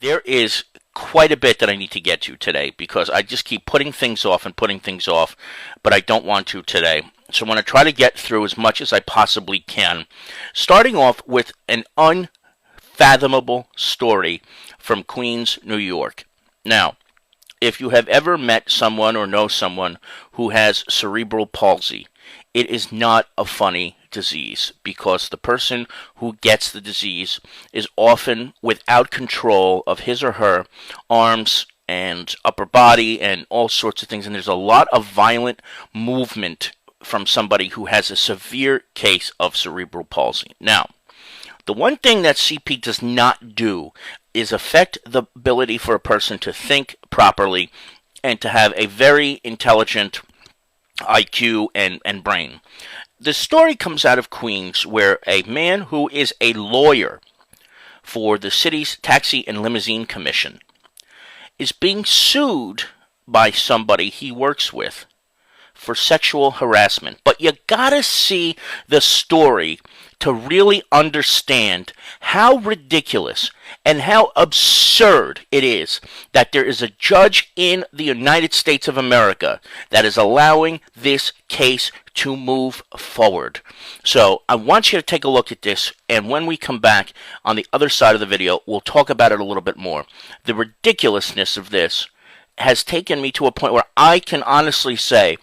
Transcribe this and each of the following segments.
There is quite a bit that I need to get to today because I just keep putting things off and putting things off, but I don't want to today. So I'm going to try to get through as much as I possibly can. Starting off with an unfathomable story from Queens, New York. Now, if you have ever met someone or know someone who has cerebral palsy, it is not a funny disease because the person who gets the disease is often without control of his or her arms and upper body and all sorts of things, and there's a lot of violent movement from somebody who has a severe case of cerebral palsy. Now, the one thing that CP does not do is affect the ability for a person to think properly and to have a very intelligent IQ and brain. The story comes out of Queens where a man who is a lawyer for the city's Taxi and Limousine Commission is being sued by somebody he works with for sexual harassment. But you gotta see the story to really understand how ridiculous and how absurd it is that there is a judge in the United States of America that is allowing this case to move forward. So I want you to take a look at this, and when we come back on the other side of the video, we'll talk about it a little bit more. The ridiculousness of this has taken me to a point where I can honestly say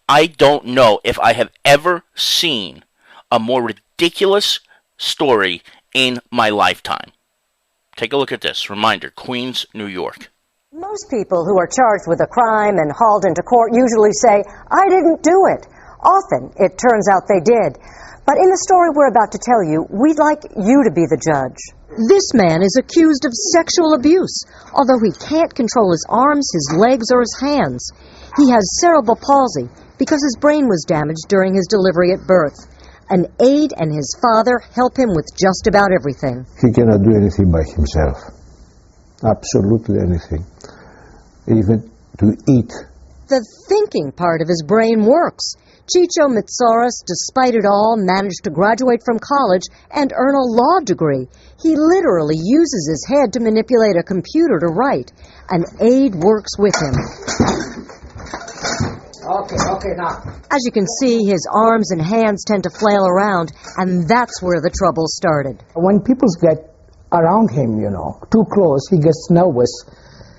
I don't know if I have ever seen a more ridiculous story in my lifetime. Take a look at this. Reminder, Queens, New York. Most people who are charged with a crime and hauled into court usually say, "I didn't do it." Often, it turns out they did. But in the story we're about to tell you, we'd like you to be the judge. This man is accused of sexual abuse, although he can't control his arms, his legs, or his hands. He has cerebral palsy because his brain was damaged during his delivery at birth. An aide and his father help him with just about everything. He cannot do anything by himself. Absolutely anything. Even to eat. The thinking part of his brain works. Chicho Mitsaris, despite it all, managed to graduate from college and earn a law degree. He literally uses his head to manipulate a computer to write. An aide works with him. Okay, now. As you can see, his arms and hands tend to flail around, and that's where the trouble started. When people get around him, too close, he gets nervous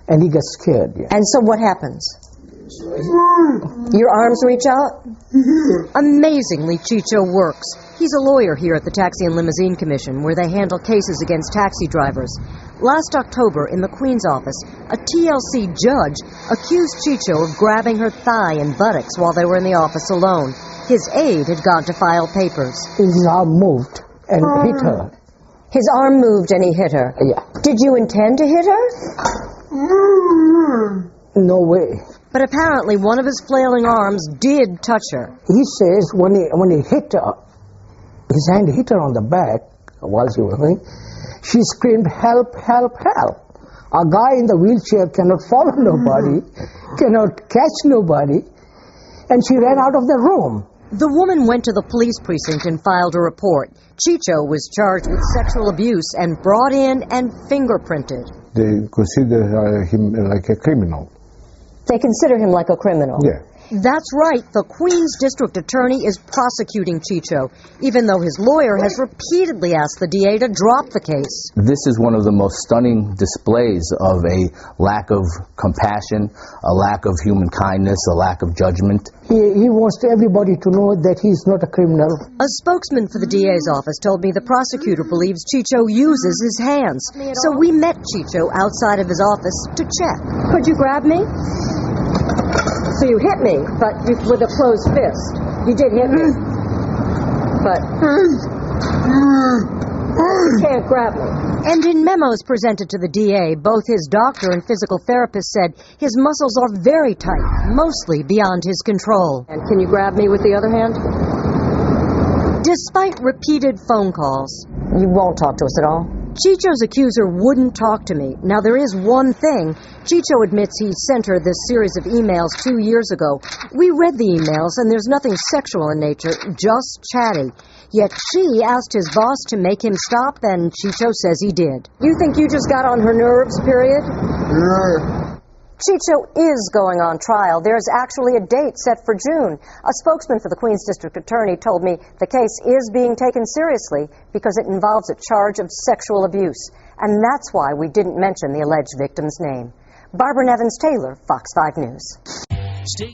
and he gets scared. Yeah. And so what happens? Your arms reach out? Amazingly, Chicho works. He's a lawyer here at the Taxi and Limousine Commission, where they handle cases against taxi drivers. Last October, in the Queens office, a TLC judge accused Chicho of grabbing her thigh and buttocks while they were in the office alone. His aide had gone to file papers. His arm moved and hit her. His arm moved and he hit her? Yeah. Did you intend to hit her? No way. But apparently one of his flailing arms did touch her. He says when he hit her, his hand hit her on the back while she was going, she screamed, "Help, help, help." A guy in the wheelchair cannot follow nobody, cannot catch nobody, and she ran out of the room. The woman went to the police precinct and filed a report. Chicho was charged with sexual abuse and brought in and fingerprinted. They consider him like a criminal. They consider him like a criminal? Yeah. That's right. The Queens District Attorney is prosecuting Chicho, even though his lawyer has repeatedly asked the DA to drop the case. This is one of the most stunning displays of a lack of compassion, a lack of human kindness, a lack of judgment. He wants everybody to know that he's not a criminal. A spokesman for the DA's office told me the prosecutor believes Chicho uses his hands. So we met Chicho outside of his office to check. Could you grab me? So you hit me, but with a closed fist. You did hit me. But you can't grab me. And in memos presented to the DA, both his doctor and physical therapist said his muscles are very tight, mostly beyond his control. And can you grab me with the other hand? Despite repeated phone calls. You won't talk to us at all? Chicho's accuser wouldn't talk to me. Now, there is one thing. Chicho admits he sent her this series of emails 2 years ago. We read the emails, and there's nothing sexual in nature, just chatty. Yet she asked his boss to make him stop, and Chicho says he did. You think you just got on her nerves, period? Chicho is going on trial. There's actually a date set for June. A spokesman for the Queens District Attorney told me the case is being taken seriously because it involves a charge of sexual abuse. And that's why we didn't mention the alleged victim's name. Barbara Nevins-Taylor, Fox 5 News.